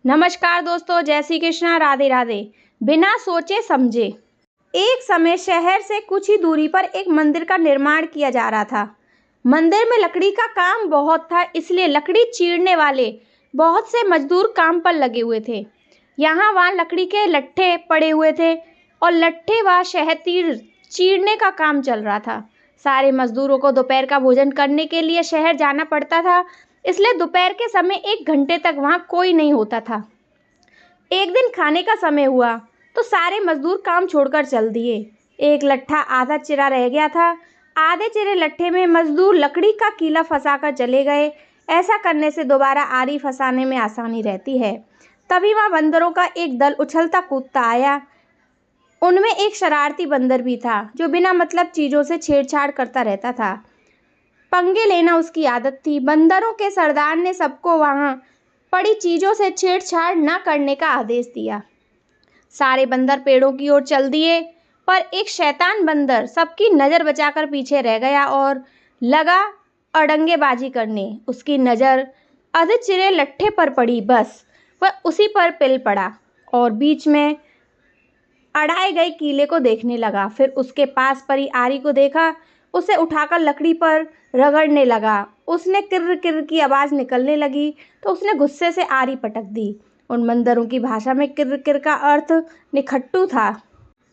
नमस्कार दोस्तों, जय श्री कृष्णा, राधे राधे। बिना सोचे समझे। एक समय शहर से कुछ ही दूरी पर एक मंदिर का निर्माण किया जा रहा था। मंदिर में लकड़ी का काम बहुत था, इसलिए लकड़ी चीरने वाले बहुत से मजदूर काम पर लगे हुए थे। यहाँ वहाँ लकड़ी के लट्ठे पड़े हुए थे और लट्ठे व शहतीर चीरने का काम चल रहा था। सारे मजदूरों को दोपहर का भोजन करने के लिए शहर जाना पड़ता था, इसलिए दोपहर के समय 1 घंटे तक वहाँ कोई नहीं होता था। एक दिन खाने का समय हुआ तो सारे मजदूर काम छोड़कर चल दिए। एक लट्ठा आधा चिरा रह गया था। आधे चिरे लट्ठे में मजदूर लकड़ी का कीला फंसाकर चले गए। ऐसा करने से दोबारा आरी फंसाने में आसानी रहती है। तभी वहाँ बंदरों का एक दल उछलता कूदता आया। उनमें एक शरारती बंदर भी था जो बिना मतलब चीज़ों से छेड़छाड़ करता रहता था। पंगे लेना उसकी आदत थी। बंदरों के सरदार ने सबको वहाँ पड़ी चीज़ों से छेड़छाड़ न करने का आदेश दिया। सारे बंदर पेड़ों की ओर चल दिए, पर एक शैतान बंदर सबकी नज़र बचाकर पीछे रह गया और लगा अड़ंगेबाजी करने। उसकी नज़र आधे चिरे लट्ठे पर पड़ी। बस वह उसी पर पिल पड़ा और बीच में अड़ाए गए कीले को देखने लगा। फिर उसके पास पड़ी आरी को देखा। उसे उठाकर लकड़ी पर रगड़ने लगा। उसने किर्र किर्र की आवाज़ निकलने लगी तो उसने गुस्से से आरी पटक दी। उन बंदरों की भाषा में किर्र किर्र का अर्थ निखट्टू था।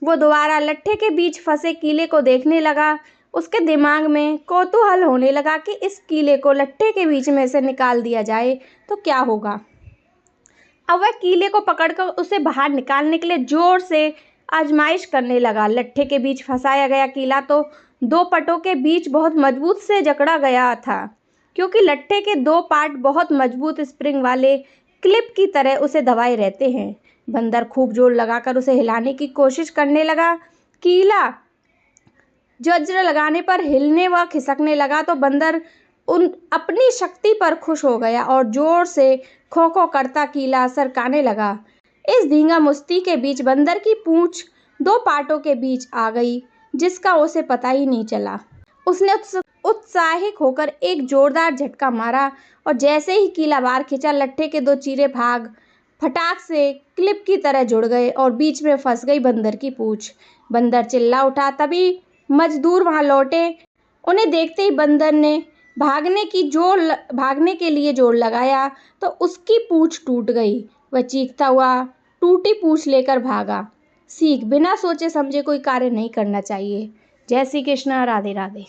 वो दोबारा लट्ठे के बीच फंसे कीले को देखने लगा। उसके दिमाग में कौतूहल होने लगा कि इस कीले को लट्ठे के बीच में से निकाल दिया जाए तो क्या होगा। अब वह कीले को पकड़कर उसे बाहर निकालने के लिए जोर से आजमाइश करने लगा। लट्ठे के बीच फंसाया गया कीला तो 2 पटों के बीच बहुत मजबूत से जकड़ा गया था, क्योंकि लट्ठे के 2 पार्ट बहुत मजबूत स्प्रिंग वाले क्लिप की तरह उसे दबाए रहते हैं। बंदर खूब जोर लगाकर उसे हिलाने की कोशिश करने लगा। कीला जज्र लगाने पर हिलने व खिसकने लगा तो बंदर अपनी शक्ति पर खुश हो गया और जोर से खो खो करता कीला सरकाने लगा। इस धींगा मुश्ती के बीच बंदर की पूंछ 2 पार्टों के बीच आ गई, जिसका उसे पता ही नहीं चला। उसने उत्साहित होकर एक जोरदार झटका मारा और जैसे ही कीला बाहर खींचा, लट्ठे के 2 चीरे भाग फटाक से क्लिप की तरह जुड़ गए और बीच में फंस गई बंदर की पूंछ। बंदर चिल्ला उठा। तभी मजदूर वहां लौटे। उन्हें देखते ही बंदर ने भागने के लिए जोर लगाया तो उसकी पूंछ टूट गई। वह चीखता हुआ टूटी पूंछ लेकर भागा। सीख: बिना सोचे समझे कोई कार्य नहीं करना चाहिए। जय श्री कृष्णा, राधे राधे।